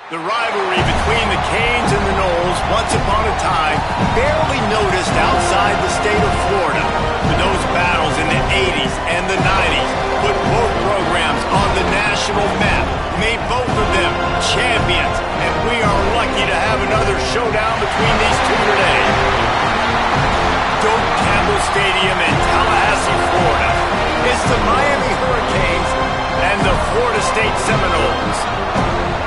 The rivalry between the Canes and the Noles, once upon a time, barely noticed outside the state of Florida. But those battles in the 80s and the 90s put both programs on the national map, made both of them champions, and we are lucky to have another showdown between these two today. Doak Campbell Stadium in Tallahassee, Florida. It's the Miami Hurricanes and the Florida State Seminoles.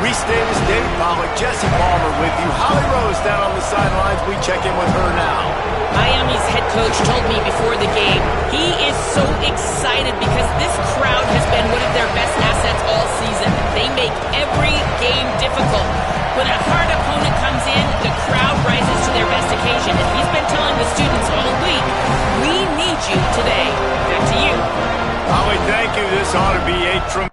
Reese Davis, David Pollack, Jesse Palmer with you. Holly Rose down on the sidelines. We check in with her now. Miami's head coach told me before the game he is so excited because this crowd has been one of their best assets all season. They make every game difficult. When a hard opponent comes in, the crowd rises to their best occasion. And he's been telling the students all week, we need you today. Back to you. Holly, thank you. This ought to be a tremendous...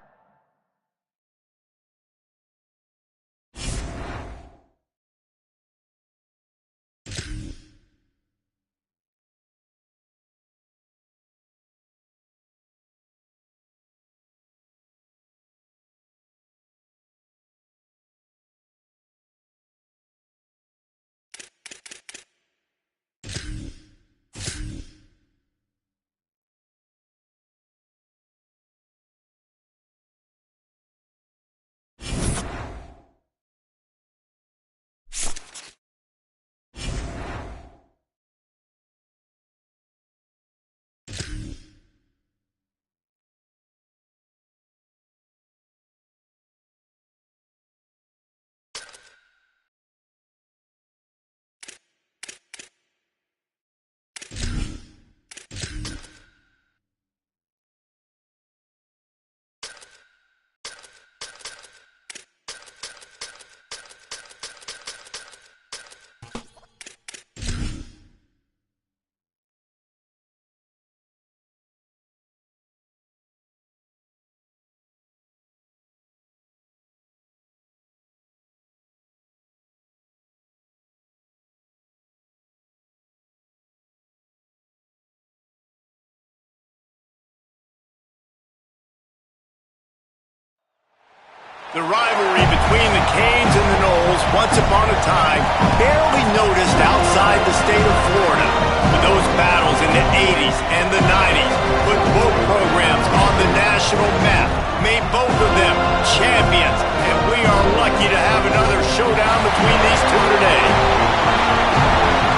The rivalry between the Canes and the Noles, once upon a time, barely noticed outside the state of Florida. But those battles in the 80s and the 90s put both programs on the national map, made both of them champions, and we are lucky to have another showdown between these two today.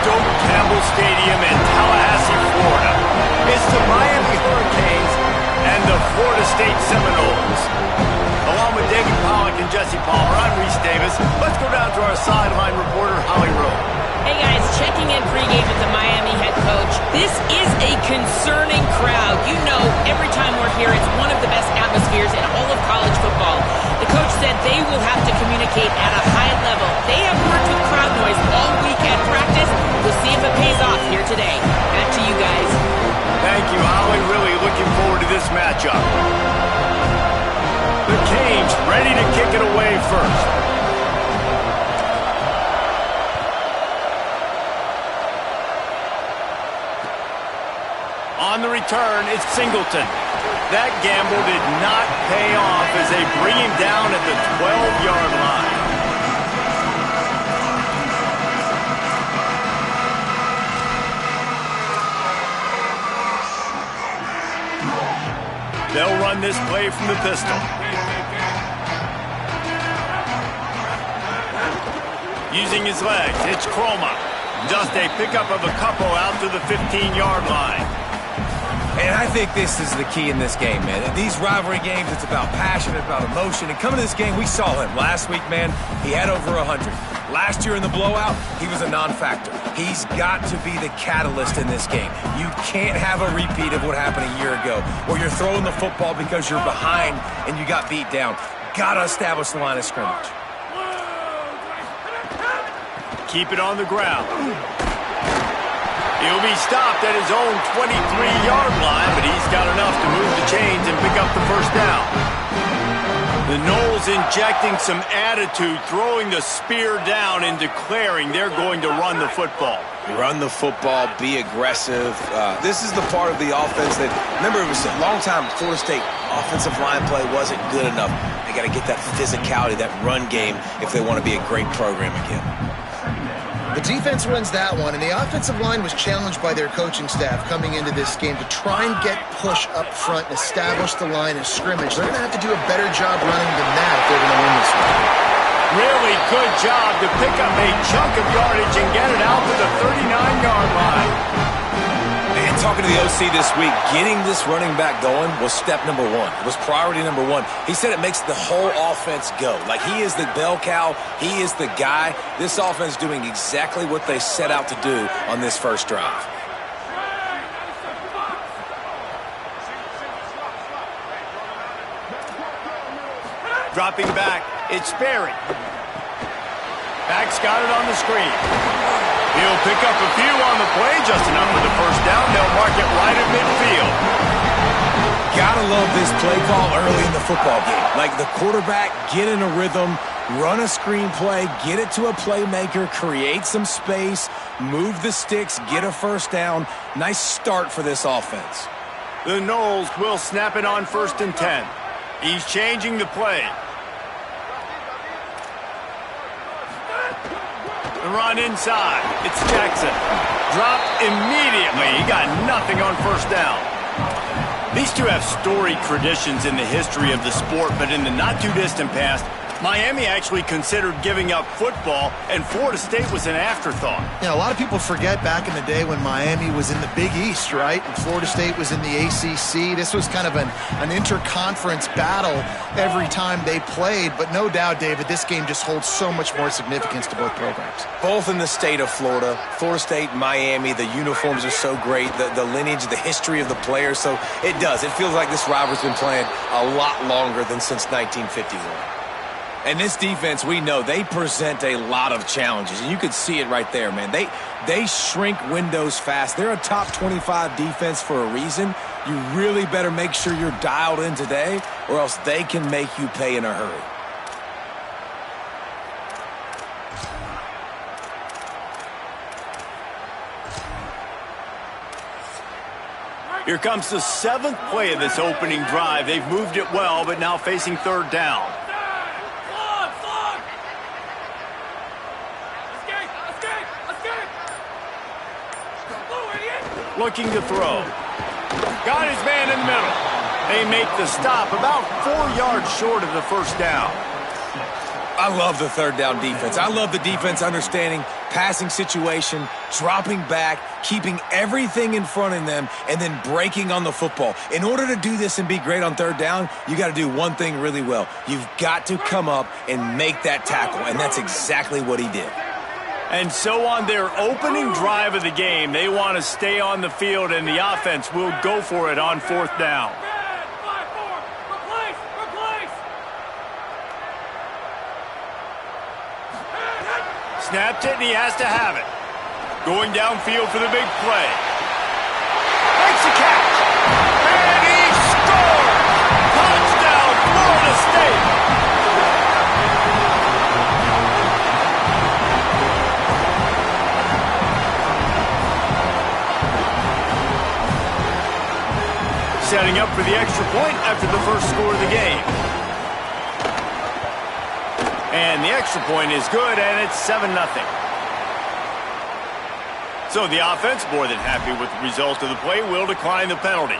Doak Campbell Stadium in Tallahassee, Florida. It's the Miami Hurricanes and the Florida State Seminoles. Along with David Pollack and Jesse Palmer, I'm Reese Davis. Let's go down to our sideline reporter, Holly Rose. Hey guys, checking in pregame with the Miami head coach. This is a concerning crowd. You know, every time we're here, it's one of the best atmospheres in all of college football. The coach said they will have to communicate at a high level. They have worked with crowd noise all week at practice. We'll see if it pays off here today. Back to you guys. Thank you, Holly. Really looking forward to this matchup. The Canes ready to kick it away first. On the return, it's Singleton. That gamble did not pay off as they bring him down at the 12-yard line. They'll run this play from the pistol. Using his legs, it's Chroma. Just a pickup of a couple out to the 15-yard line. And I think this is the key in this game, man. These rivalry games, it's about passion, it's about emotion. And coming to this game, we saw him. Last week, man, he had over 100. Last year in the blowout, he was a non-factor. He's got to be the catalyst in this game. You can't have a repeat of what happened a year ago, where you're throwing the football because you're behind and you got beat down. Got to establish the line of scrimmage. Keep it on the ground. He'll be stopped at his own 23-yard line, but he's got enough to move the chains and pick up the first down. The Noles injecting some attitude, throwing the spear down and declaring they're going to run the football. Run the football, be aggressive. This is the part of the offense that, remember, it was a long time Florida State offensive line play wasn't good enough. They got to get that physicality, that run game, if they want to be a great program again. The defense wins that one, and the offensive line was challenged by their coaching staff coming into this game to try and get push up front and establish the line of scrimmage. They're going to have to do a better job running than that if they're going to win this one. Really good job to pick up a chunk of yardage and get it out to the 39-yard line. And talking to the OC this week, getting this running back going was step number one. It was priority number one. He said it makes the whole offense go. Like, he is the bell cow. He is the guy. This offense doing exactly what they set out to do on this first drive. Dropping back, it's Berry. Back's got it on the screen. He'll pick up a few on the play, just enough for the first down. They'll mark it right at midfield. Gotta love this play call early in the football game. Like, the quarterback, get in a rhythm, run a screen play, get it to a playmaker, create some space, move the sticks, get a first down. Nice start for this offense. The Noles will snap it on 1st and 10. He's changing the play. The run inside. It's Jackson. Dropped immediately. He got nothing on first down. These two have storied traditions in the history of the sport, but in the not-too-distant past, Miami actually considered giving up football, and Florida State was an afterthought. Yeah, a lot of people forget back in the day when Miami was in the Big East, right? And Florida State was in the ACC. This was kind of an interconference battle every time they played. But no doubt, David, this game just holds so much more significance to both programs. Both in the state of Florida. Florida State, Miami, the uniforms are so great. The lineage, the history of the players. So it does. It feels like this rivalry's been playing a lot longer than since 1951. And this defense, we know, they present a lot of challenges. And you could see it right there, man. They shrink windows fast. They're a top 25 defense for a reason. You really better make sure you're dialed in today, or else they can make you pay in a hurry. Here comes the 7th play of this opening drive. They've moved it well, but now facing 3rd down. Looking to throw. Got his man in the middle. They make the stop about 4 yards short of the first down. I love the 3rd down defense. I love the defense understanding passing situation, dropping back, keeping everything in front of them, and then breaking on the football. In order to do this and be great on 3rd down, you got to do one thing really well. You've got to come up and make that tackle, and that's exactly what he did. And so on their opening drive of the game, they want to stay on the field, and the offense will go for it on 4th down. Snapped it, and he has to have it. Going downfield for the big play. Makes the catch. And he scores! Touchdown, Florida State! Setting up for the extra point after the first score of the game. And the extra point is good, and it's 7-0. So the offense, more than happy with the result of the play, will decline the penalty.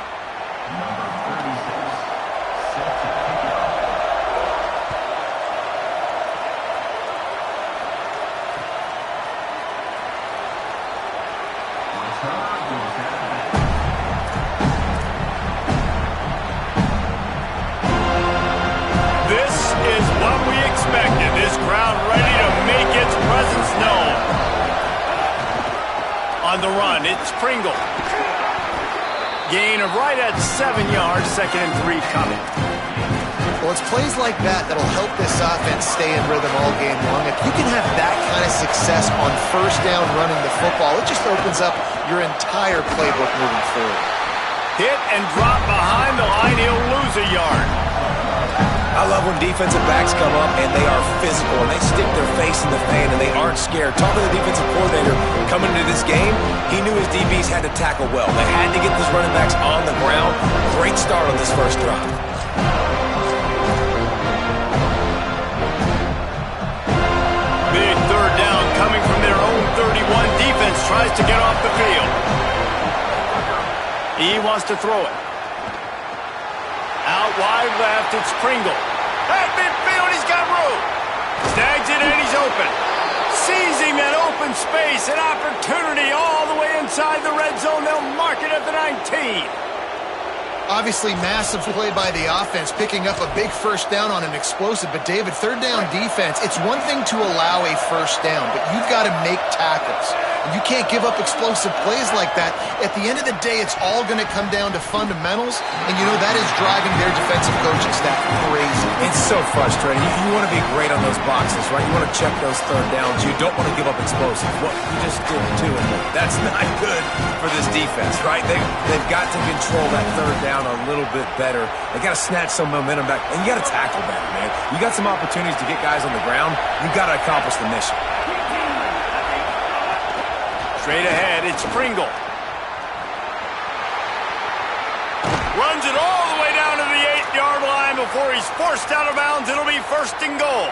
This crowd ready to make its presence known. On the run, it's Pringle. Gain of right at 7 yards, 2nd and 3 coming. Well, it's plays like that that'll help this offense stay in rhythm all game long. If you can have that kind of success on 1st down running the football, it just opens up your entire playbook moving forward. Hit and drop behind the line. He'll lose a yard. I I love when defensive backs come up and they are physical and they stick their face in the fan and they aren't scared. Talking to the defensive coordinator coming into this game, he knew his DBs had to tackle well. They had to get those running backs on the ground. Great start on this first drive. Big third down coming from their own 31. Defense tries to get off the field. He wants to throw it. Out wide left, it's Pringle. At midfield, he's got room. Snags it and he's open. Seizing that open space, an opportunity all the way inside the red zone. They'll mark it at the 19. Obviously, massive play by the offense, picking up a big first down on an explosive. But, David, third down defense, it's one thing to allow a first down, but you've got to make tackles. And you can't give up explosive plays like that. At the end of the day, it's all going to come down to fundamentals, and, you know, that is driving their defensive coaching staff crazy. It's so frustrating. You want to be great on those boxes, right? You want to check those third downs. You don't want to give up explosives. What you just did to it, that's not good for this defense, right? They've got to control that third down a little bit better. They got to snatch some momentum back, and you got to tackle better, man. You got some opportunities to get guys on the ground. You got to accomplish the mission. Straight ahead, it's Pringle. Runs it all the way down to the 8-yard line before he's forced out of bounds. It'll be first and goal.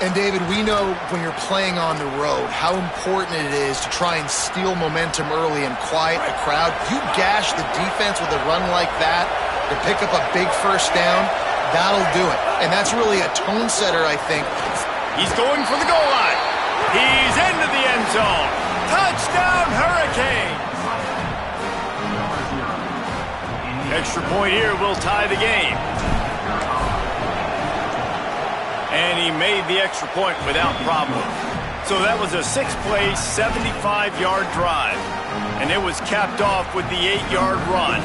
And, David, we know when you're playing on the road how important it is to try and steal momentum early and quiet the crowd. You gash the defense with a run like that to pick up a big first down, that'll do it. And that's really a tone setter, I think. He's going for the goal line. He's into the end zone. Touchdown, Hurricanes! Extra point here will tie the game. And he made the extra point without problem. So that was a 6-play, 75-yard drive. And it was capped off with the 8-yard run.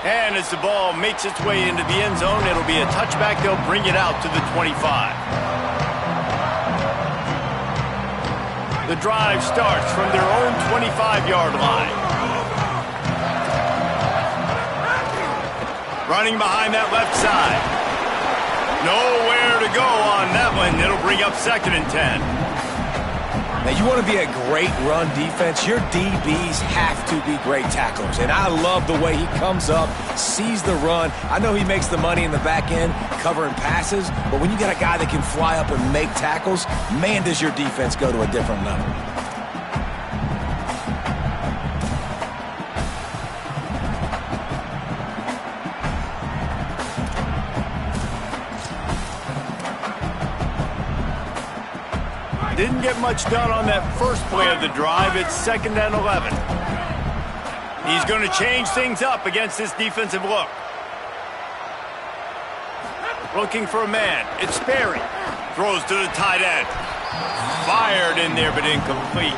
And as the ball makes its way into the end zone, it'll be a touchback. They'll bring it out to the 25. The drive starts from their own 25-yard line. Running behind that left side. Nowhere to go on that one. It'll bring up 2nd and 10. Now, you want to be a great run defense, your DBs have to be great tacklers. And I love the way he comes up, sees the run. I know he makes the money in the back end covering passes, but when you got a guy that can fly up and make tackles, man, does your defense go to a different level. Didn't get much done on that first play of the drive. It's 2nd and 11. He's going to change things up against this defensive look. Looking for a man. It's Sperry. Throws to the tight end. Fired in there, but incomplete.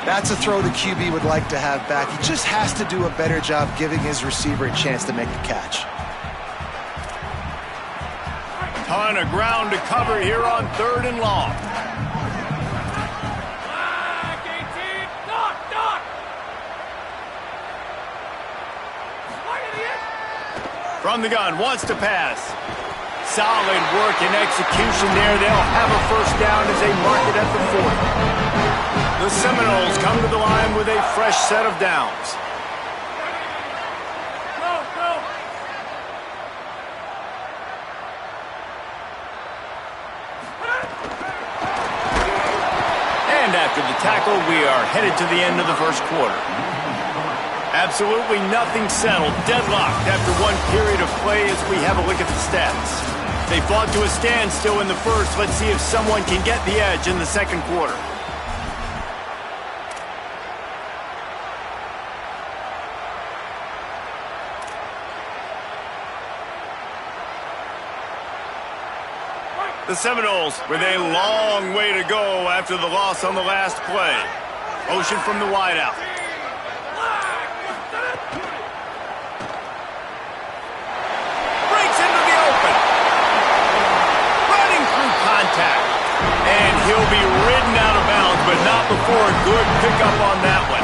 That's a throw the QB would like to have back. He just has to do a better job giving his receiver a chance to make the catch. Ton of ground to cover here on 3rd and long. From the gun, wants to pass. Solid work and execution there. They'll have a first down as they mark it at the 40. The Seminoles come to the line with a fresh set of downs. And after the tackle, we are headed to the end of the first quarter. Absolutely nothing settled. Deadlocked after one period of play as we have a look at the stats. They fought to a standstill in the first. Let's see if someone can get the edge in the second quarter. The Seminoles with a long way to go after the loss on the last play. Motion from the wideout. And he'll be ridden out of bounds, but not before a good pickup on that one.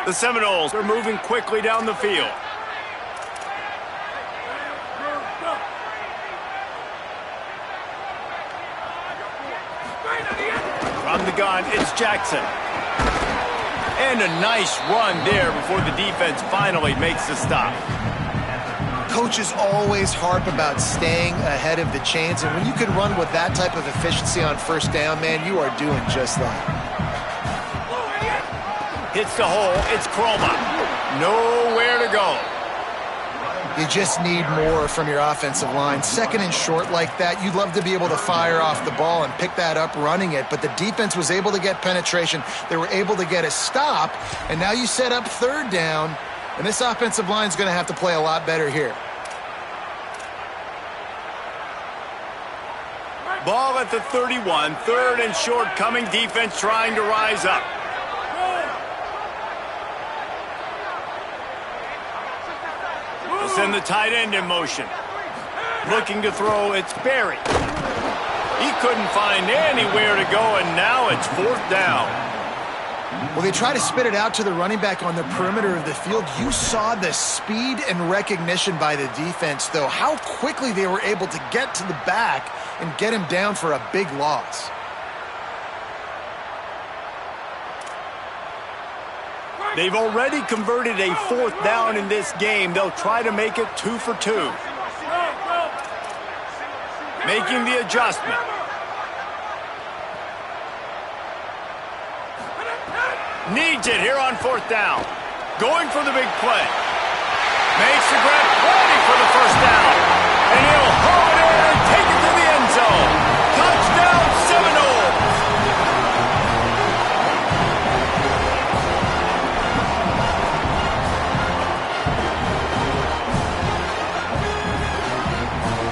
The Seminoles are moving quickly down the field. From the gun, it's Jackson. And a nice run there before the defense finally makes the stop. Coaches always harp about staying ahead of the chains, and when you can run with that type of efficiency on first down, man, you are doing just that. Hits the hole, it's Chroma. Nowhere to go. You just need more from your offensive line. Second and short like that, you'd love to be able to fire off the ball and pick that up running it, but the defense was able to get penetration. They were able to get a stop, and now you set up third down, and this offensive line is going to have to play a lot better here. Ball at the 31, third and short coming, defense trying to rise up. Send the tight end in motion. Looking to throw, it's Barry. He couldn't find anywhere to go, and now it's fourth down. Well, they try to spit it out to the running back on the perimeter of the field. You saw the speed and recognition by the defense, though, how quickly they were able to get to the back and get him down for a big loss. They've already converted a fourth down in this game. They'll try to make it 2 for 2. Making the adjustment. Needs it here on fourth down. Going for the big play. Makes the grab, ready for the first down. And he'll haul it in and take it to the end zone. Touchdown, Seminoles.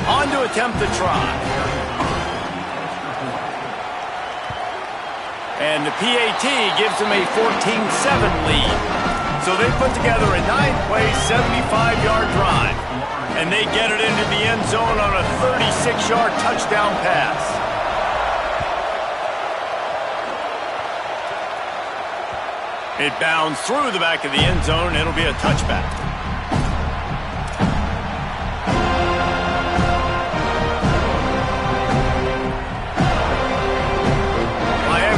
On to attempt the try. And the PAT gives them a 14-7 lead. So they put together a 9-play, 75-yard drive. And they get it into the end zone on a 36-yard touchdown pass. It bounds through the back of the end zone. It'll be a touchback.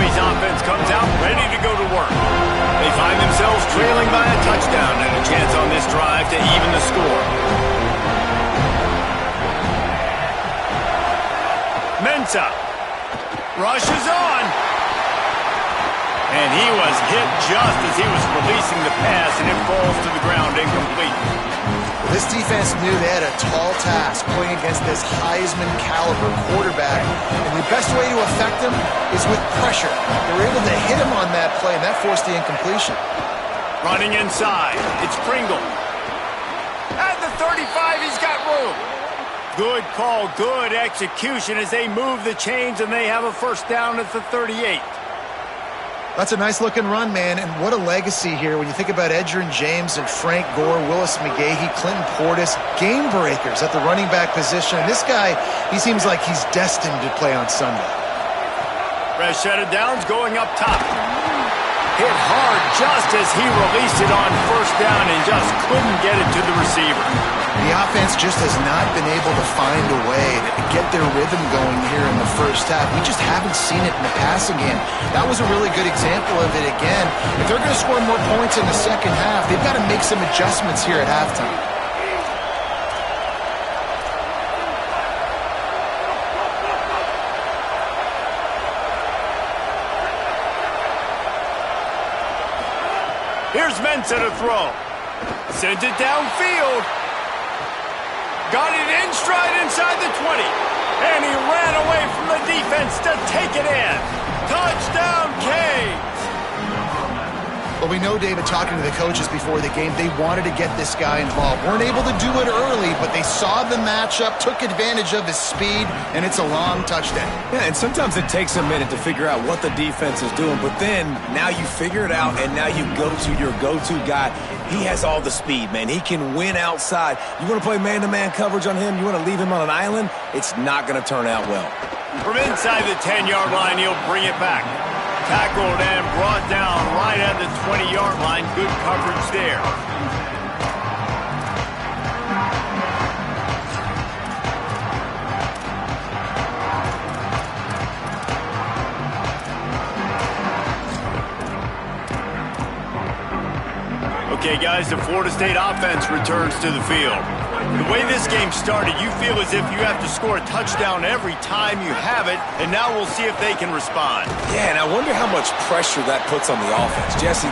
Offense comes out ready to go to work. They find themselves trailing by a touchdown and a chance on this drive to even the score. Mensah rushes on. And he was hit just as he was releasing the pass, and it falls to the ground incomplete. This defense knew they had a tall task playing against this Heisman-caliber quarterback, and the best way to affect him is with pressure. They were able to hit him on that play, and that forced the incompletion. Running inside, it's Pringle. At the 35, he's got room. Good call, good execution as they move the chains, and they have a first down at the 38. That's a nice-looking run, man, and what a legacy here when you think about Edgerrin James and Frank Gore, Willis McGahee, Clinton Portis, game breakers at the running back position. And this guy, he seems like he's destined to play on Sunday. Rashad Downs going up top. Hit hard just as he released it on first down and just couldn't get it to the receiver. The offense just has not been able to find a way to get their rhythm going here in the first half. We just haven't seen it in the passing game. That was a really good example of it again. If they're going to score more points in the second half, they've got to make some adjustments here at halftime. Here's Mensah to throw. Sends it downfield. Got it in stride inside the 20. And he ran away from the defense to take it in. Touchdown, Canes! Well, Well, we know, David, talking to the coaches before the game, they wanted to get this guy involved. Weren't able to do it early, but they saw the matchup, took advantage of his speed, and it's a long touchdown. Yeah, and sometimes it takes a minute to figure out what the defense is doing, but then now you figure it out, and now you go to your go-to guy. He has all the speed, man. He can win outside. You want to play man-to-man coverage on him? You want to leave him on an island? It's not going to turn out well. From inside the 10-yard line, he'll bring it back. Tackled and brought down right at the 20-yard line. Good coverage there. Okay, guys, the Florida State offense returns to the field. The way this game started, you feel as if you have to score a touchdown every time you have it, and now we'll see if they can respond. Yeah, and I wonder how much pressure that puts on the offense. Jesse,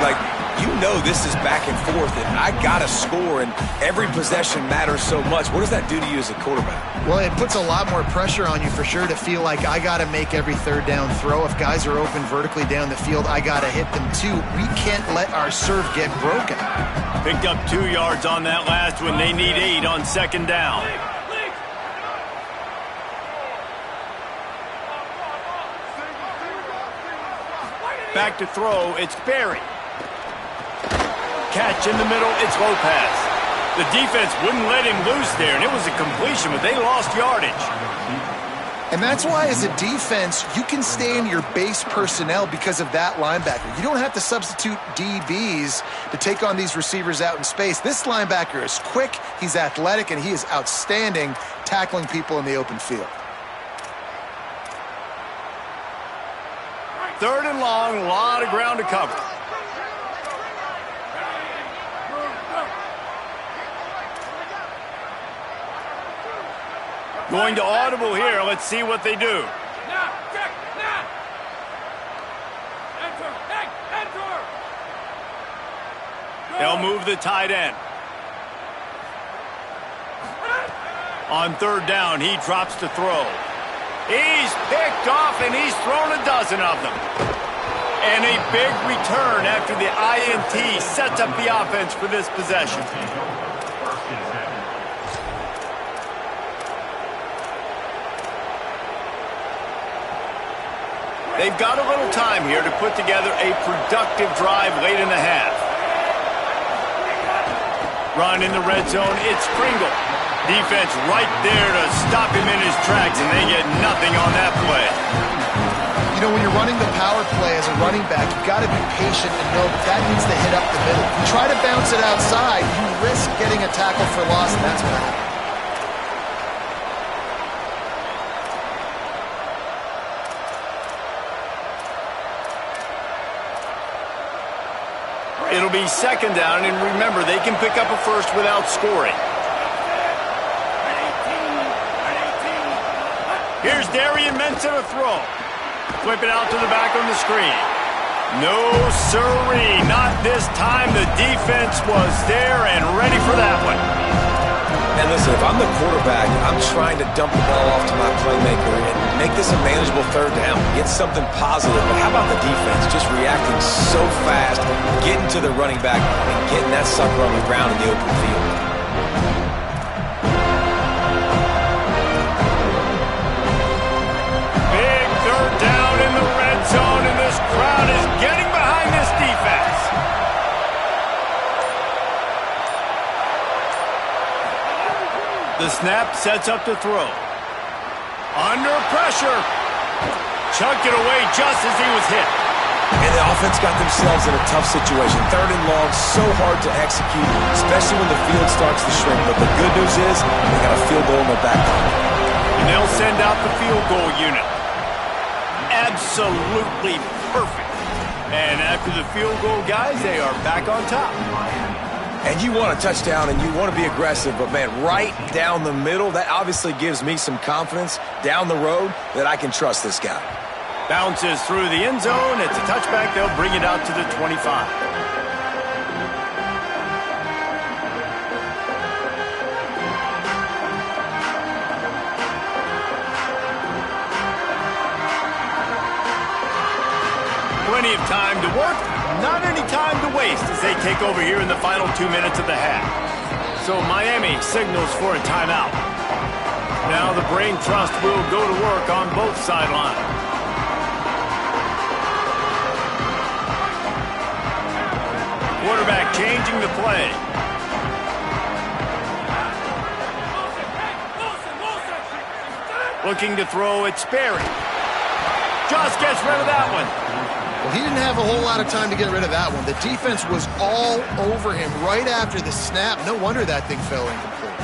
you know this is back and forth, and I got to score, and every possession matters so much. What does that do to you as a quarterback? Well, it puts a lot more pressure on you for sure to feel like I got to make every third down throw. If guys are open vertically down the field, I got to hit them too. We can't let our serve get broken. Picked up 2 yards on that last one. They need 8 on second down. Back to throw, it's Berry. Catch in the middle, it's Lopez. The defense wouldn't let him loose there, and it was a completion, but they lost yardage. And that's why, as a defense, you can stay in your base personnel because of that linebacker. You don't have to substitute DBs to take on these receivers out in space. This linebacker is quick, he's athletic, and he is outstanding tackling people in the open field. Third and long, a lot of ground to cover. Going to audible here. Let's see what they do. They'll move the tight end. On third down, he drops to throw. He's picked off, and he's thrown a dozen of them. And a big return after the INT sets up the offense for this possession. They've got a little time here to put together a productive drive late in the half. Run in the red zone, it's Pringle. Defense right there to stop him in his tracks, and they get nothing on that play. You know, when you're running the power play as a running back, you've got to be patient and know that needs to hit up the middle. If you try to bounce it outside, you risk getting a tackle for loss, and that's what happened. It'll be second down, and remember, they can pick up a first without scoring. Here's Darian Mensa to throw. Flip it out to the back on the screen. No sirree, not this time. The defense was there and ready for that one. And listen, if I'm the quarterback, I'm trying to dump the ball off to my playmaker and make this a manageable third down, get something positive. But how about the defense just reacting so fast, getting to the running back and getting that sucker on the ground in the open field? Big third down in the red zone, and this crowd is getting behind this defense. The snap sets up to throw. Under pressure. Chucked it away just as he was hit. And the offense got themselves in a tough situation. Third and long, so hard to execute, especially when the field starts to shrink. But the good news is they got a field goal in their back pocket. And they'll send out the field goal unit. Absolutely perfect. And after the field goal, guys, they are back on top. And you want a touchdown and you want to be aggressive, but man, right down the middle, that obviously gives me some confidence down the road that I can trust this guy. Bounces through the end zone. It's a touchback. They'll bring it out to the 25. Plenty of time to work, not any time to waste as they take over here in the final 2 minutes of the half. So Miami signals for a timeout. Now the brain trust will go to work on both sidelines. Quarterback changing the play. Looking to throw, it's Sperry. Just gets rid of that one. Well, he didn't have a whole lot of time to get rid of that one. The defense was all over him right after the snap. No wonder that thing fell incomplete.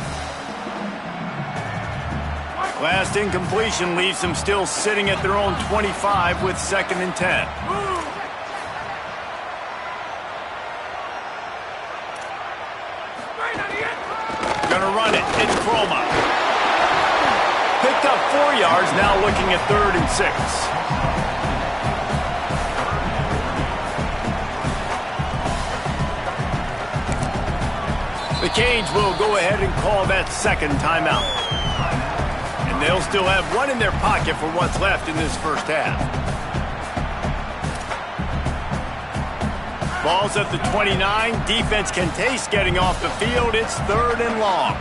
Last incompletion leaves them still sitting at their own 25 with 2nd and 10. Gonna run it. It's Croma. Picked up 4 yards, now looking at 3rd and 6. The Canes will go ahead and call that 2nd timeout. And they'll still have one in their pocket for what's left in this first half. Ball's at the 29. Defense can taste getting off the field. It's 3rd and long.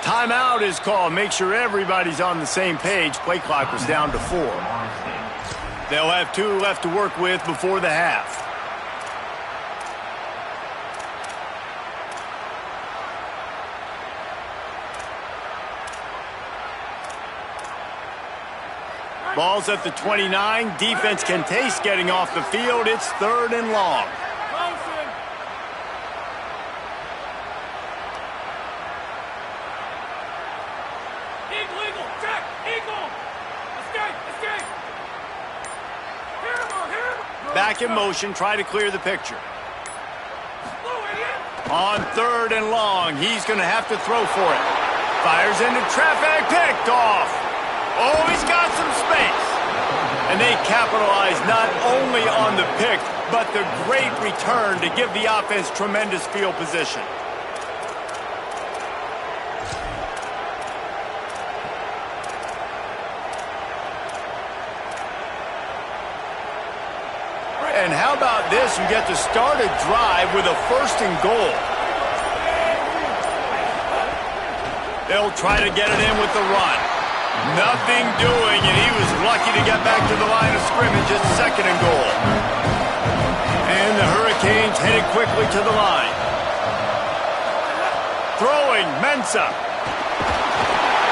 Timeout is called. Make sure everybody's on the same page. Play clock was down to 4. They'll have 2 left to work with before the half. Ball's at the 29. Defense can taste getting off the field. It's 3rd and long. Back in motion, try to clear the picture. On 3rd and long, he's going to have to throw for it. Fires into traffic, picked off. Oh, he's got some space. And they capitalize not only on the pick, but the great return to give the offense tremendous field position. And how about this? You get to start a drive with a 1st and goal. They'll try to get it in with the run. Nothing doing, and he was lucky to get back to the line of scrimmage at 2nd and goal. And the Hurricanes headed quickly to the line. Throwing, Mensah.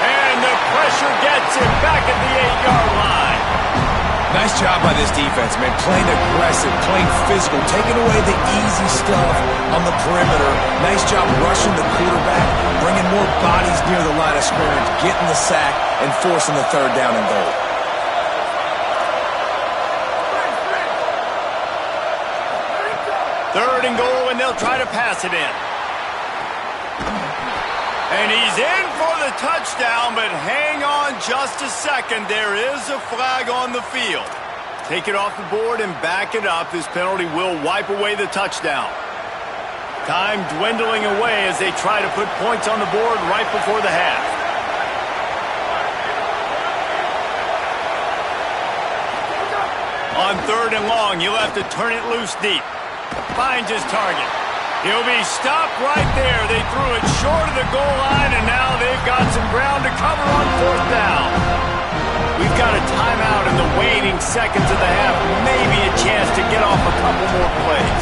And the pressure gets him back at the 8-yard line. Nice job by this defense, man. Playing aggressive, playing physical, taking away the easy stuff on the perimeter. Nice job rushing the quarterback, bringing more bodies near the line of scrimmage, getting the sack, and forcing the 3rd down and goal. Third and goal, and they'll try to pass it in. And he's in for the touchdown, but hang on just a second. There is a flag on the field. Take it off the board and back it up. This penalty will wipe away the touchdown. Time dwindling away as they try to put points on the board right before the half. On 3rd and long, he'll have to turn it loose deep. Finds his target. He'll be stopped right there. They threw it short of the goal line, and now they've got some ground to cover on 4th down. We've got a timeout in the waning seconds of the half. Maybe a chance to get off a couple more plays.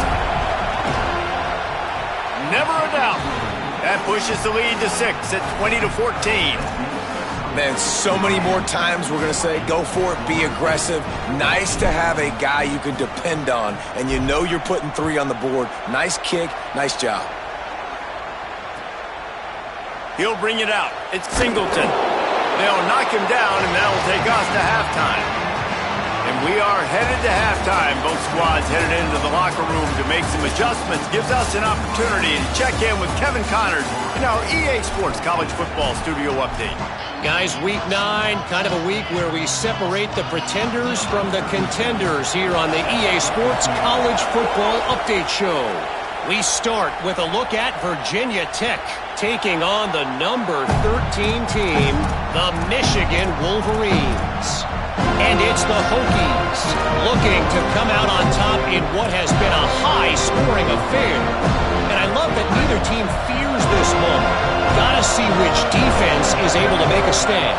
Never a doubt. That pushes the lead to 6 at 20-14. Man, so many more times we're going to say, go for it, be aggressive. Nice to have a guy you can depend on, and you know you're putting 3 on the board. Nice kick, nice job. He'll bring it out. It's Singleton. They'll knock him down, and that'll take us to halftime. And we are headed to halftime. Both squads headed into the locker room to make some adjustments. Gives us an opportunity to check in with Kevin Connors in our EA Sports College Football Studio Update. Guys, week 9, kind of a week where we separate the pretenders from the contenders here on the EA Sports College Football Update Show. We start with a look at Virginia Tech taking on the number 13 team, the Michigan Wolverines. And it's the Hokies looking to come out on top in what has been a high-scoring affair. And I love that neither team fears this moment. Gotta see which defense is able to make a stand.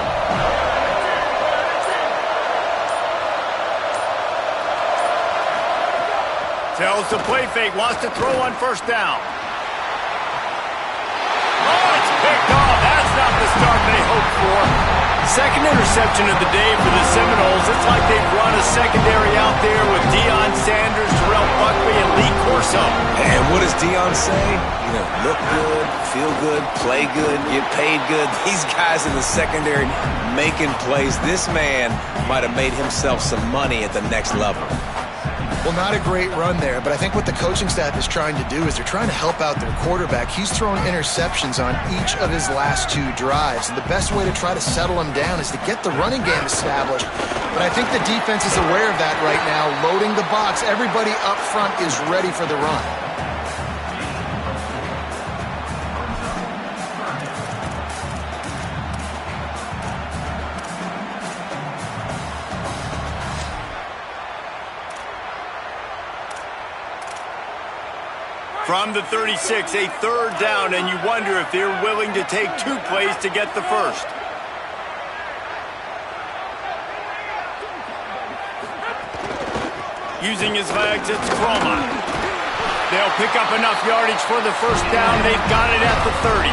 Tells the play fake, wants to throw on first down. Oh, it's picked off. That's not the start they hoped for. Second interception of the day for the Seminoles. It's like they've run a secondary out there with Deion Sanders, Terrell Buckley, and Lee Corso. And what does Deion say? You know, look good, feel good, play good, get paid good. These guys in the secondary making plays. This man might have made himself some money at the next level. Well, not a great run there, but I think what the coaching staff is trying to do is they're trying to help out their quarterback. He's thrown interceptions on each of his last 2 drives, and the best way to try to settle him down is to get the running game established. But I think the defense is aware of that right now, loading the box. Everybody up front is ready for the run. From the 36, a third down, and you wonder if they're willing to take 2 plays to get the first. Using his legs, it's Croma. They'll pick up enough yardage for the first down. They've got it at the 30.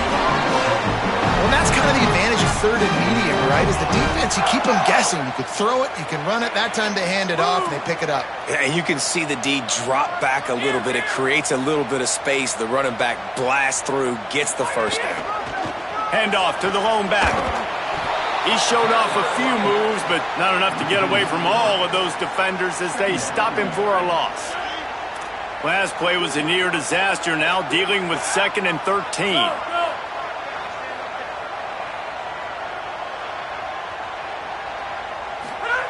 Well, that's kind of the advantage of third and medium, right? Is the defense, you keep them guessing. You could throw it, you can run it. That time they hand it off, and they pick it up. Yeah, and you can see the D drop back a little bit. It creates a little bit of space. The running back blasts through, gets the first down. Handoff to the lone back. He showed off a few moves, but not enough to get away from all of those defenders as they stop him for a loss. Last play was a near disaster, now dealing with 2nd and 13.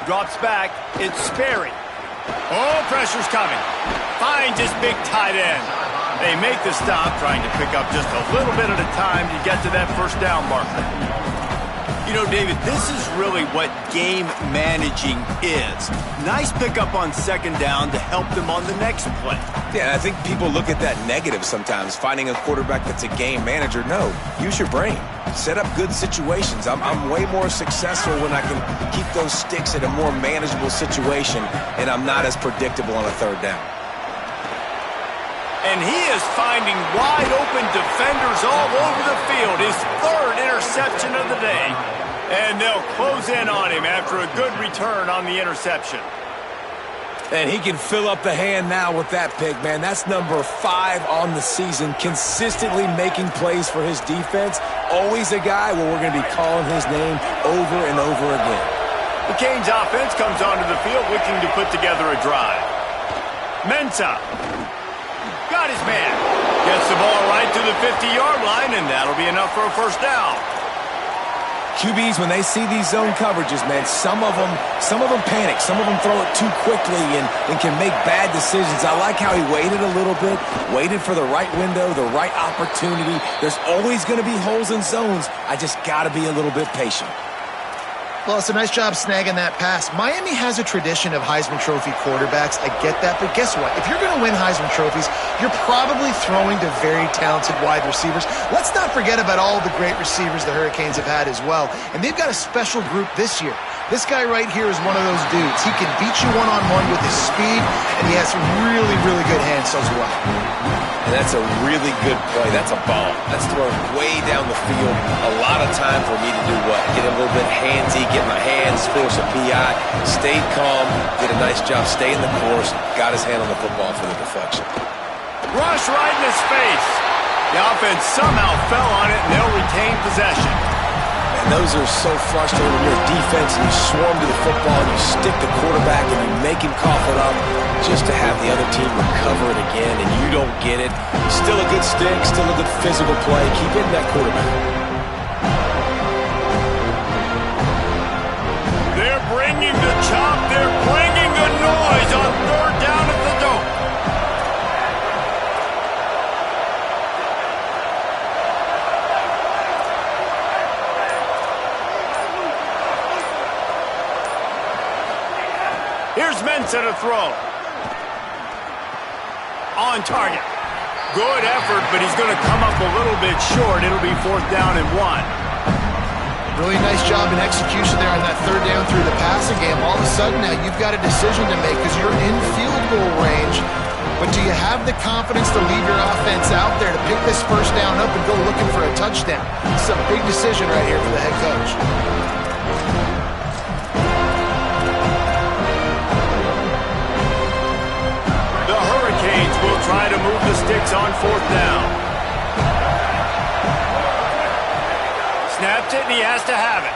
Drops back. It's Sperry. Oh, pressure's coming. Finds his big tight end. They make the stop, trying to pick up just a little bit at a time to get to that first down marker. You know, David, this is really what game managing is. Nice pickup on 2nd down to help them on the next play. Yeah, I think people look at that negative sometimes, finding a quarterback that's a game manager. No, use your brain. Set up good situations. I'm way more successful when I can keep those sticks at a more manageable situation, and I'm not as predictable on a 3rd down. And he is finding wide open defenders all over the field. His 3rd interception of the day. And they'll close in on him after a good return on the interception. And he can fill up the hand now with that pick, man. That's number 5 on the season, consistently making plays for his defense. Always a guy where we're going to be calling his name over and over again. The Canes offense comes onto the field looking to put together a drive. Mensah. Got his man. Gets the ball right to the 50-yard line, and that'll be enough for a first down. QBs, when they see these zone coverages, man, some of them panic. Some of them throw it too quickly and can make bad decisions. I like how he waited a little bit, waited for the right window, the right opportunity. There's always going to be holes in zones. I just got to be a little bit patient. Well, it's a nice job snagging that pass. Miami has a tradition of Heisman Trophy quarterbacks. I get that, but guess what? If you're going to win Heisman Trophies, you're probably throwing to very talented wide receivers. Let's not forget about all the great receivers the Hurricanes have had as well. And they've got a special group this year. This guy right here is one of those dudes. He can beat you one-on-one with his speed, and he has some really, really good hands as well. And that's a really good play. That's a ball. That's thrown way down the field. A lot of time for me to do what? Get a little bit handsy, get my hands, force a PI, stayed calm, did a nice job staying the course, got his hand on the football for the deflection. Rush right in his face. The offense somehow fell on it, and they'll retain possession. And those are so frustrating when you're a defense and you swarm to the football and you stick the quarterback and you make him cough it up just to have the other team recover it again and you don't get it. Still a good stick, still a good physical play. Keep hitting that quarterback. They're bringing the chop. They're bringing the noise on third down at the dope. Here's Mensah to throw. On target. Good effort, but he's going to come up a little bit short. It'll be 4th down and 1. Really nice job in execution there on that third down through the passing game. All of a sudden now you've got a decision to make because you're in field goal range. But do you have the confidence to leave your offense out there to pick this first down up and go looking for a touchdown? It's a big decision right here for the head coach. The Hurricanes will try to move the sticks on 4th down. Snaps it, and he has to have it.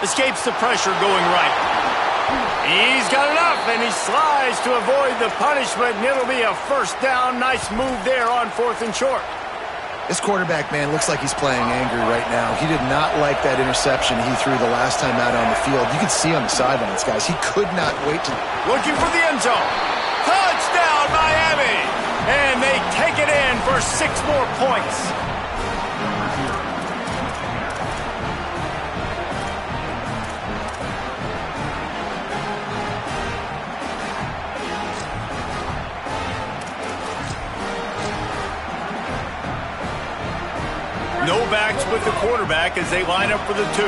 Escapes the pressure going right. He's got enough, and he slides to avoid the punishment, and it'll be a 1st down. Nice move there on 4th and short. This quarterback, man, looks like he's playing angry right now. He did not like that interception he threw the last time out on the field. You can see on the sidelines, guys. He could not wait to... Looking for the end zone. Touchdown, Miami! And they take it in for 6 more points. No backs with the quarterback as they line up for the 2.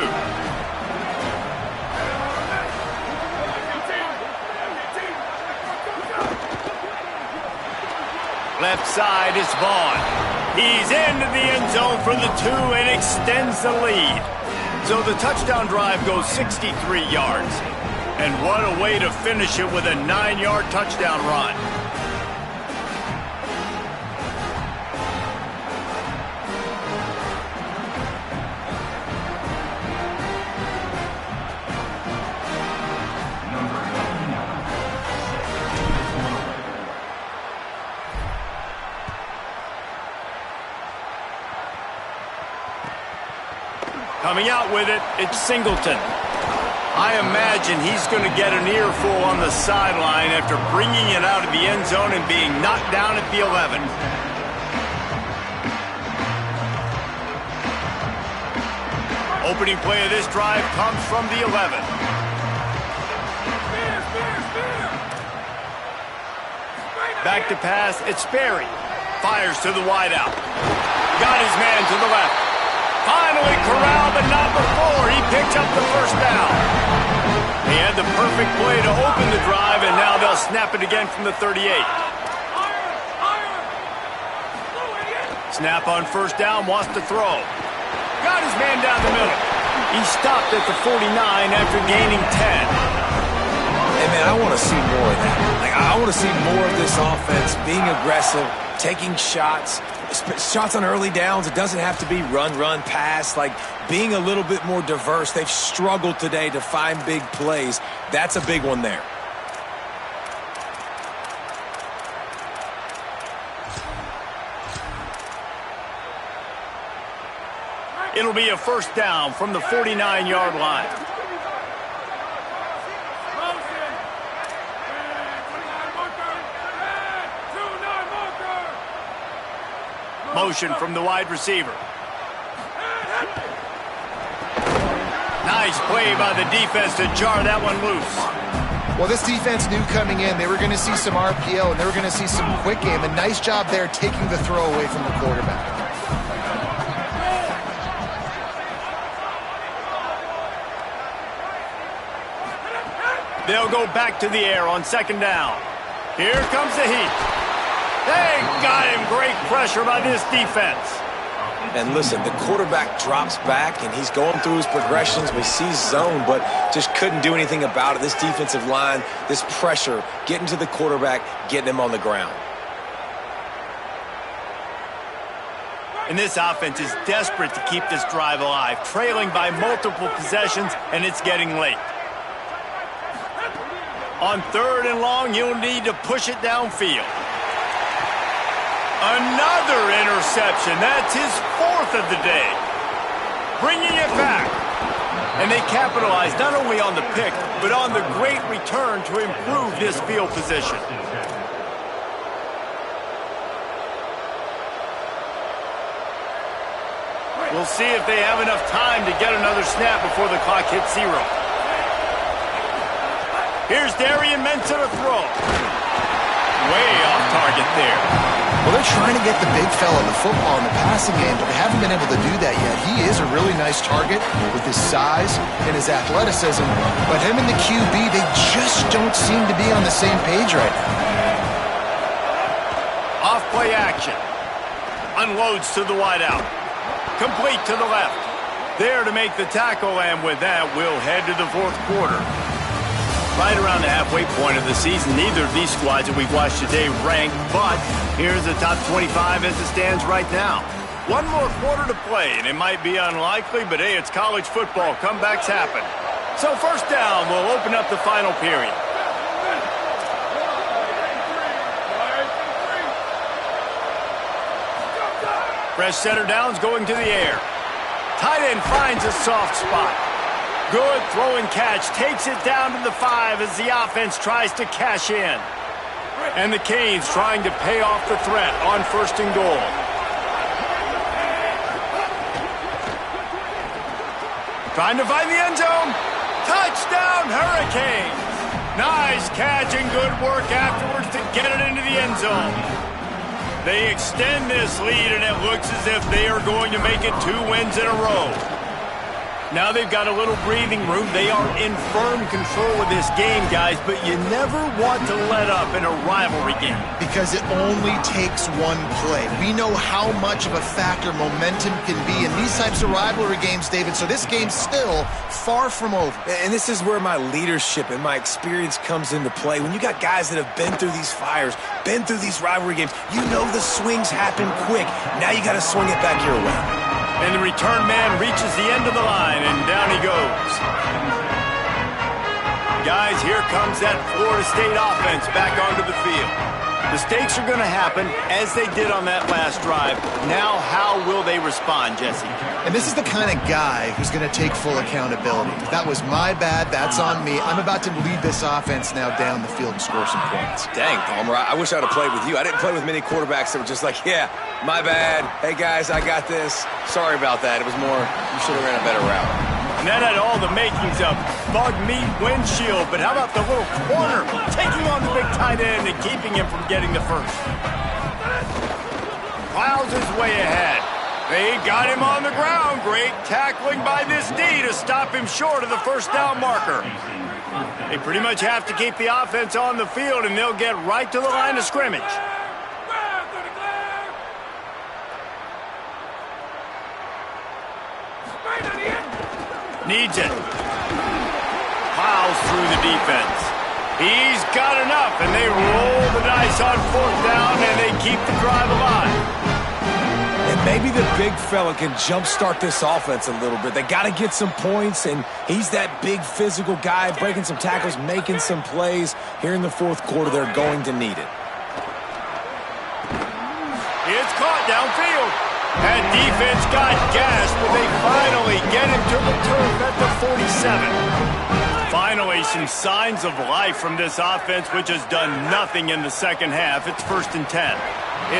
Left side is Vaughn. He's into the end zone for the 2 and extends the lead. So the touchdown drive goes 63 yards. And what a way to finish it with a 9-yard touchdown run. Coming out with it, it's Singleton. I imagine he's going to get an earful on the sideline after bringing it out of the end zone and being knocked down at the 11. Opening play of this drive comes from the 11. Back to pass, it's Sperry. Fires to the wideout. Got his man to the left. Finally corralled, but not before. He picked up the 1st down. He had the perfect play to open the drive, and now they'll snap it again from the 38. Snap on 1st down, wants to throw. Got his man down the middle. He stopped at the 49 after gaining 10. Hey, man, I want to see more of that. I want to see more of this offense being aggressive, taking shots. Shots on early downs. It doesn't have to be run, pass. Being a little bit more diverse. They've struggled today to find big plays. That's a big one there. It'll be a 1st down from the 49-yard line. Motion from the wide receiver. Nice play by the defense to jar that one loose. Well, this defense knew coming in they were going to see some RPO and they were going to see some quick game. A nice job there taking the throw away from the quarterback. They'll go back to the air on 2nd down. Here comes the heat. They got him. Great pressure by this defense. And listen, the quarterback drops back, and he's going through his progressions. We see zone, but just couldn't do anything about it. This defensive line, this pressure, getting to the quarterback, getting him on the ground. And this offense is desperate to keep this drive alive, trailing by multiple possessions, and it's getting late. On 3rd and long, you'll need to push it downfield. Another interception. That's his 4th of the day. Bringing it back. And they capitalize not only on the pick, but on the great return to improve this field position. We'll see if they have enough time to get another snap before the clock hits 0. Here's Darian Mensah to throw. Way off target there. Well, they're trying to get the big fella the football in the passing game, but they haven't been able to do that yet. He is a really nice target with his size and his athleticism, but him and the QB, they just don't seem to be on the same page right now. Off play action. Unloads to the wideout. Complete to the left. There to make the tackle, and with that, we'll head to the 4th quarter. Right around the halfway point of the season, neither of these squads that we've watched today ranked, but here's the top 25 as it stands right now. One more quarter to play, and it might be unlikely, but hey, it's college football. Comebacks happen. So 1st down, we'll open up the final period. Fresh center downs going to the air. Tight end finds a soft spot. Good throw and catch. Takes it down to the 5 as the offense tries to cash in. And the Canes trying to pay off the threat on 1st and goal. Trying to find the end zone. Touchdown, Hurricanes. Nice catch and good work afterwards to get it into the end zone. They extend this lead, and it looks as if they are going to make it 2 wins in a row. Now they've got a little breathing room. They are in firm control of this game, guys, but you never want to let up in a rivalry game. Because it only takes one play. We know how much of a factor momentum can be in these types of rivalry games, David, so this game's still far from over. And this is where my leadership and my experience comes into play. When you got guys that have been through these fires, been through these rivalry games, you know the swings happen quick. Now you got to swing it back your way. And the return man reaches the end of the line, and down he goes. Guys, here comes that Florida State offense back onto the field. Mistakes are going to happen, as they did on that last drive. Now, how will they respond, Jesse? And this is the kind of guy who's going to take full accountability. That was my bad. That's on me. I'm about to lead this offense now down the field and score some points. Dang, Palmer, I wish I'd have played with you. I didn't play with many quarterbacks that were just like, yeah, my bad. Hey, guys, I got this. Sorry about that. It was more, you should have ran a better route. And that had all the makings of bug meat windshield, but how about the little corner taking on the big tight end and keeping him from getting the first? Plows his way ahead. They got him on the ground. Great tackling by this D to stop him short of the 1st down marker. They pretty much have to keep the offense on the field, and they'll get right to the line of scrimmage. Needs it. Plows through the defense. He's got enough, and they roll the dice on 4th down, and they keep the drive alive. And maybe the big fella can jumpstart this offense a little bit. They got to get some points, and he's that big physical guy, breaking some tackles, making some plays. Here in the 4th quarter, they're going to need it. It's caught downfield. That defense got gashed, but they finally get him to the turf at the 47. Finally, some signs of life from this offense, which has done nothing in the 2nd half. It's 1st and 10.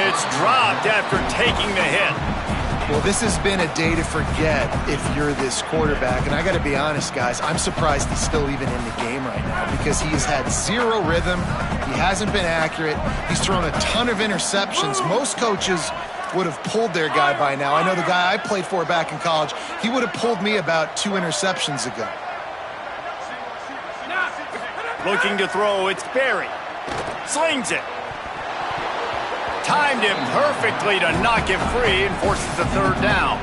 It's dropped after taking the hit. Well, this has been a day to forget if you're this quarterback. And I got to be honest, guys, I'm surprised he's still even in the game right now because he has had 0 rhythm. He hasn't been accurate. He's thrown a ton of interceptions. Most coaches would have pulled their guy by now. I know the guy I played for back in college, he would have pulled me about 2 interceptions ago. Looking to throw, it's Barry. Slings it. Timed him perfectly to knock it free and forces the 3rd down.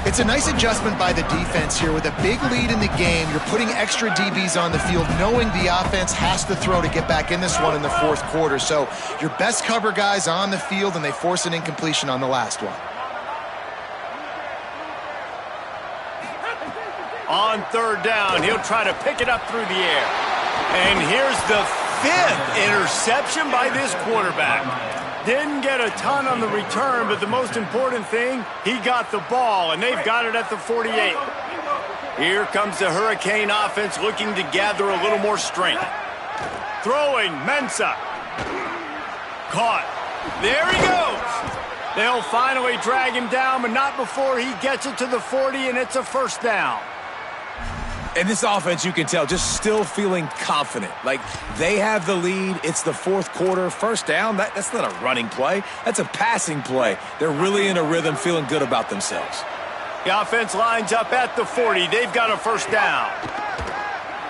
It's a nice adjustment by the defense here. With a big lead in the game, you're putting extra DBs on the field, knowing the offense has to throw to get back in this one in the 4th quarter. So your best cover guys on the field, and they force an incompletion on the last one. On third down, he'll try to pick it up through the air. And here's the 5th interception by this quarterback. Didn't get a ton on the return, but the most important thing, he got the ball, and they've got it at the 48. Here comes the Hurricane offense looking to gather a little more strength. Throwing, Mensah. Caught. There he goes. They'll finally drag him down, but not before he gets it to the 40, and it's a first down. And this offense, you can tell, just still feeling confident. Like, they have the lead. It's the fourth quarter. First down, that's not a running play. That's a passing play. They're really in a rhythm, feeling good about themselves. The offense lines up at the 40. They've got a first down.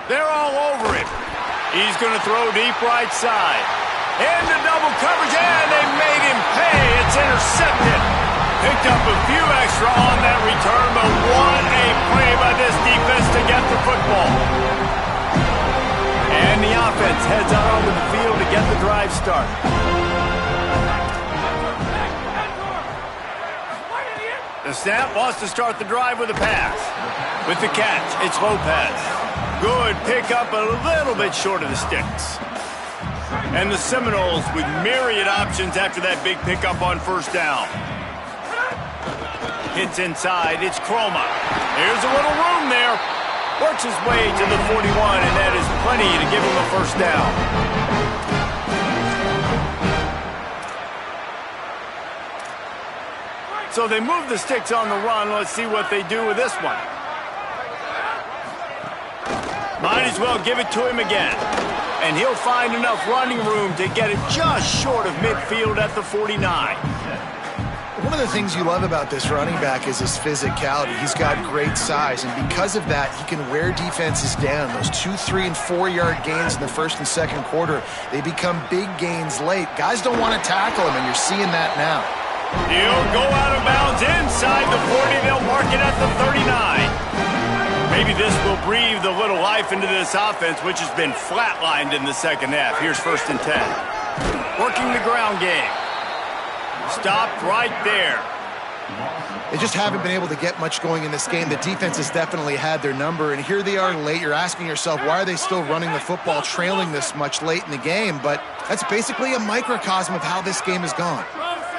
They're all over him. He's going to throw deep right side. Into double coverage, and they made him pay. It's intercepted. Picked up a few extra on that return, but what a play by this defense to get the football. And the offense heads out onto the field to get the drive started. The snap wants to start the drive with a pass. With the catch, it's Lopez. Good pickup, a little bit short of the sticks. And the Seminoles with myriad options after that big pickup on first down. Hits inside, it's Chroma. There's a little room there. Works his way to the 41, and that is plenty to give him a first down. So they move the sticks on the run. Let's see what they do with this one. Might as well give it to him again. And he'll find enough running room to get it just short of midfield at the 49. One of the things you love about this running back is his physicality. He's got great size, and because of that, he can wear defenses down. Those 2, 3, and 4-yard gains in the first and second quarter, they become big gains late. Guys don't want to tackle him, and you're seeing that now. He'll go out of bounds inside the 40. They'll mark it at the 39. Maybe this will breathe a little life into this offense, which has been flatlined in the second half. Here's 1st and 10. Working the ground game. Stopped right there. They just haven't been able to get much going in this game. The defense has definitely had their number, and here they are late. You're asking yourself, why are they still running the football, trailing this much late in the game? But that's basically a microcosm of how this game has gone.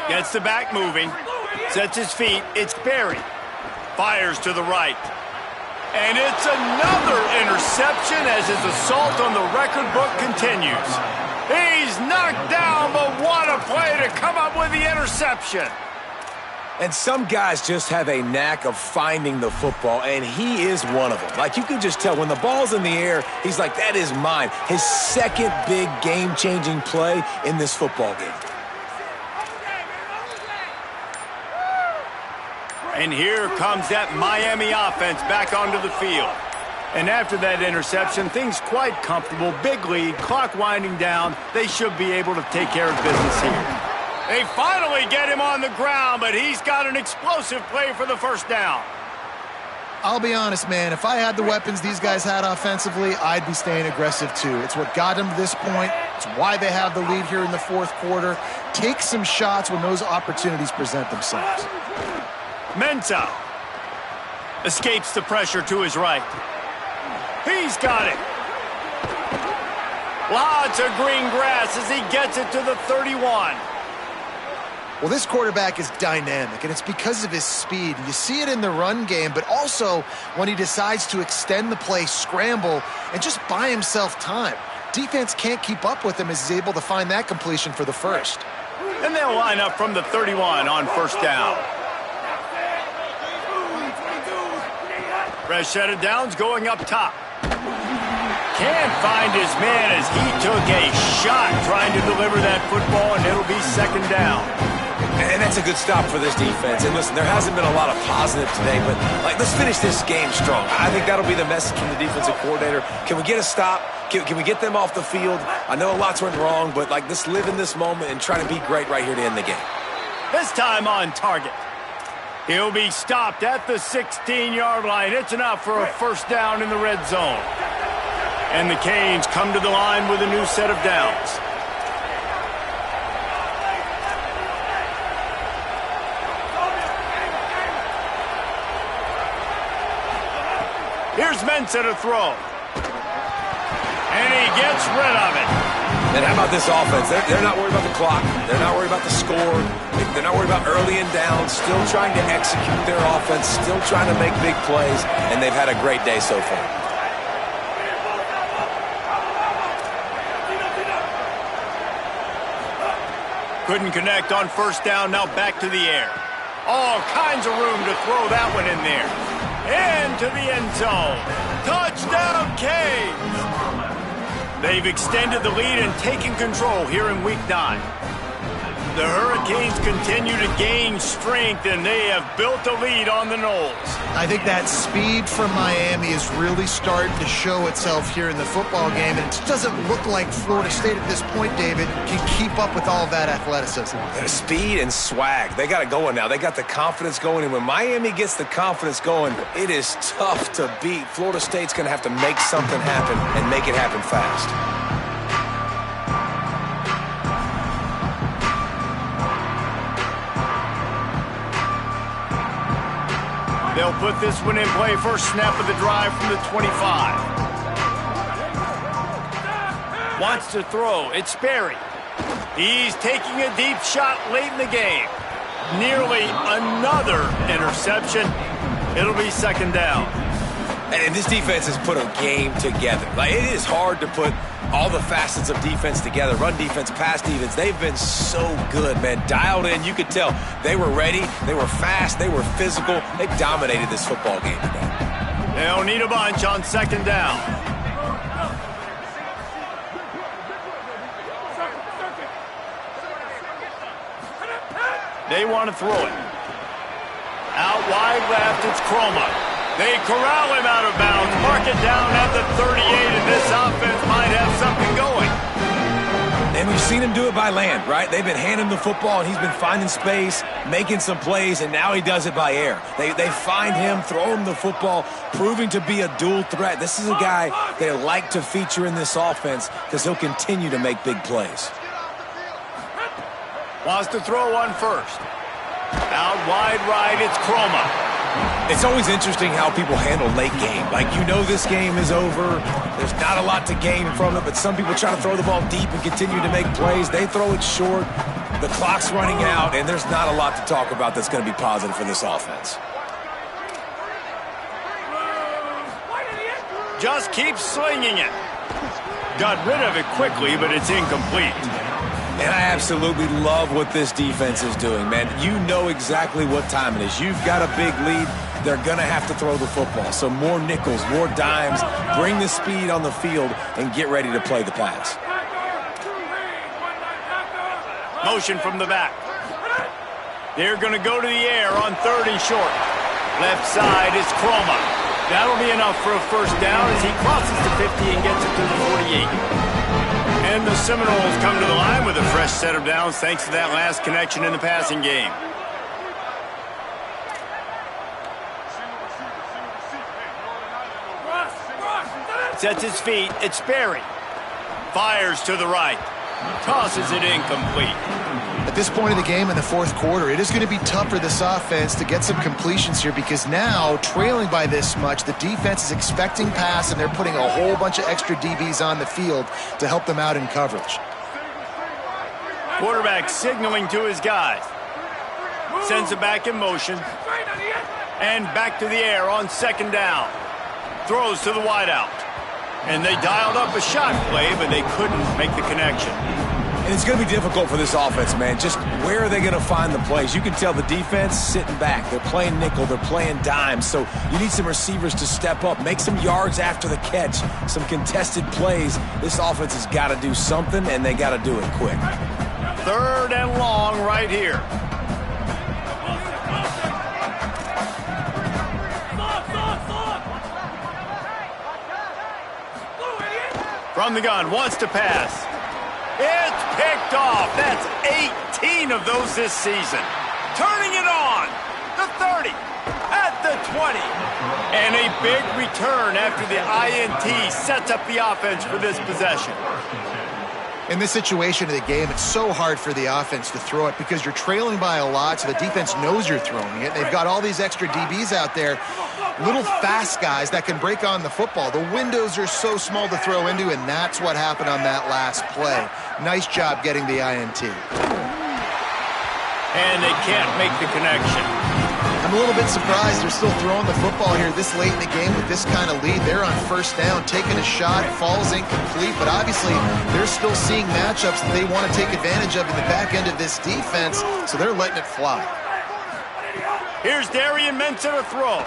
Gets the back moving. Sets his feet. It's Berry. Fires to the right. And it's another interception as his assault on the record book continues. He's knocked down, but what a play to come up with the interception. And some guys just have a knack of finding the football, and he is one of them. Like, you can just tell when the ball's in the air, he's like, that is mine. His second big game-changing play in this football game. And here comes that Miami offense back onto the field. And after that interception, things quite comfortable. Big lead, clock winding down. They should be able to take care of business here. They finally get him on the ground, but he's got an explosive play for the first down. I'll be honest, man, if I had the weapons these guys had offensively, I'd be staying aggressive too. It's what got them to this point. It's why they have the lead here in the fourth quarter. Take some shots when those opportunities present themselves. Mensah escapes the pressure to his right. He's got it. Lots of green grass as he gets it to the 31. Well, this quarterback is dynamic, and it's because of his speed. You see it in the run game, but also when he decides to extend the play, scramble, and just buy himself time. Defense can't keep up with him as he's able to find that completion for the first. And they'll line up from the 31 on first down. Fresh set of downs going up top. Can't find his man as he took a shot trying to deliver that football, and it'll be second down. And that's a good stop for this defense. And listen, there hasn't been a lot of positive today, but let's finish this game strong. I think that'll be the message from the defensive coordinator. Can we get a stop? Can we get them off the field? I know lots went wrong, but let's live in this moment and try to be great right here to end the game. This time on target. He'll be stopped at the 16-yard line. It's enough for a first down in the red zone. And the Canes come to the line with a new set of downs. Here's Mensah to throw. And he gets rid of it. And how about this offense? They're not worried about the clock. They're not worried about the score. They're not worried about early and down. Still trying to execute their offense. Still trying to make big plays. And they've had a great day so far. Couldn't connect on first down. Now back to the air. All kinds of room to throw that one in there. Into the end zone. Touchdown, Canes! They've extended the lead and taken control here in Week 9. The Hurricanes continue to gain strength, and they have built a lead on the Noles. I think that speed from Miami is really starting to show itself here in the football game, and it doesn't look like Florida State at this point, David, can keep up with all of that athleticism. Speed and swag. They got it going now. They got the confidence going, and when Miami gets the confidence going, it is tough to beat. Florida State's going to have to make something happen and make it happen fast. They'll put this one in play. First snap of the drive from the 25. Wants to throw. It's Sperry. He's taking a deep shot late in the game. Nearly another interception. It'll be second down. And this defense has put a game together. Like, it is hard to put all the facets of defense together. Run defense, pass defense. They've been so good, man. Dialed in. You could tell they were ready. They were fast. They were physical. They dominated this football game today. They'll need a bunch on second down. They want to throw it. Out wide left, it's Chroma. They corral him out of bounds, mark it down at the 38, and this offense might have something going. And we've seen him do it by land, right? They've been handing the football, and he's been finding space, making some plays, and now he does it by air. They find him, throw him the football, proving to be a dual threat. This is a guy they like to feature in this offense because he'll continue to make big plays. Wants to throw one first. Out wide right, it's Chroma. It's always interesting how people handle late game. Like, you know this game is over. There's not a lot to gain from it, but some people try to throw the ball deep and continue to make plays. They throw it short. The clock's running out, and there's not a lot to talk about that's going to be positive for this offense. Just keep slinging it. Got rid of it quickly, but it's incomplete. And I absolutely love what this defense is doing, man. You know exactly what time it is. You've got a big lead. They're going to have to throw the football. So more nickels, more dimes, bring the speed on the field, and get ready to play the pass. Motion from the back. They're going to go to the air on third and short. Left side is Chroma. That'll be enough for a first down as he crosses the 50 and gets it to the 48. And the Seminoles come to the line with a fresh set of downs thanks to that last connection in the passing game. Sets his feet. It's Sperry. Fires to the right. Tosses it incomplete. At this point of the game in the fourth quarter, it is going to be tough for this offense to get some completions here because now, trailing by this much, the defense is expecting pass and they're putting a whole bunch of extra DBs on the field to help them out in coverage. Quarterback signaling to his guys. Sends it back in motion. And back to the air on second down. Throws to the wideout. And they dialed up a shot play, but they couldn't make the connection. And it's going to be difficult for this offense, man. Just where are they going to find the plays? You can tell the defense sitting back. They're playing nickel. They're playing dime. So you need some receivers to step up, make some yards after the catch, some contested plays. This offense has got to do something, and they got to do it quick. Third and long right here. From the gun, wants to pass. It's picked off. That's 18 of those this season. Turning it on. The 30. At the 20. And a big return after the INT sets up the offense for this possession. In this situation of the game, it's so hard for the offense to throw it because you're trailing by a lot, so the defense knows you're throwing it. They've got all these extra DBs out there. little fast guys that can break on the football. The windows are so small to throw into, and that's what happened on that last play. Nice job getting the INT. And they can't make the connection. I'm a little bit surprised they're still throwing the football here this late in the game with this kind of lead. They're on first down, taking a shot, falls incomplete, but obviously they're still seeing matchups that they want to take advantage of in the back end of this defense, so they're letting it fly. Here's Darian Mensah to throw.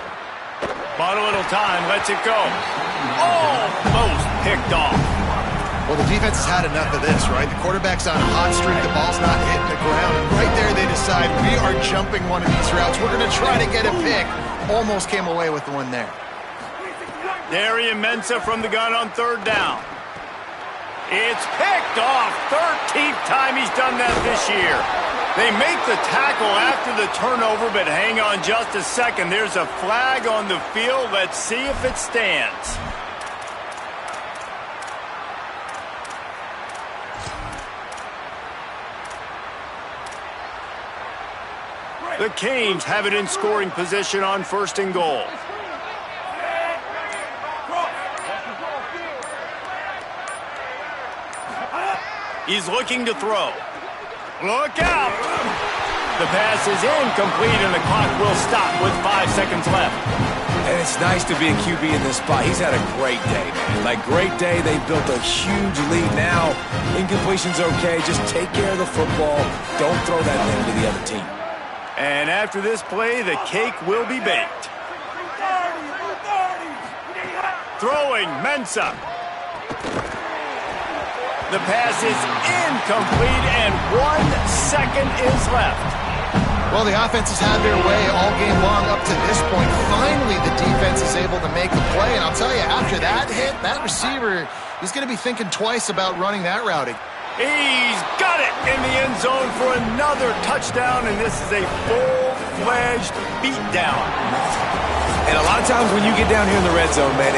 Bought a little time, lets it go. Almost picked off. Well, the defense has had enough of this, right? The quarterback's on a hot streak, the ball's not hitting the ground, and right there they decide, we are jumping one of these routes. We're going to try to get a pick. Almost came away with the one there. Darian Mensah from the gun on third down. It's picked off. 13th time he's done that this year. They make the tackle after the turnover, but hang on just a second. There's a flag on the field. Let's see if it stands. The Canes have it in scoring position on first and goal. He's looking to throw. Look out! The pass is incomplete, and the clock will stop with 5 seconds left. And it's nice to be a QB in this spot. He's had a great day, man. Like, great day. They built a huge lead now. Incompletion's okay. Just take care of the football. Don't throw that thing to the other team. And after this play, the cake will be baked. Throwing, Mensah. The pass is incomplete, and 1 second is left. Well, the offense has had their way all game long up to this point. Finally, the defense is able to make a play, and I'll tell you, after that hit, that receiver, he's going to be thinking twice about running that route. He's got it in the end zone for another touchdown, and this is a full-fledged beatdown. And a lot of times when you get down here in the red zone, man,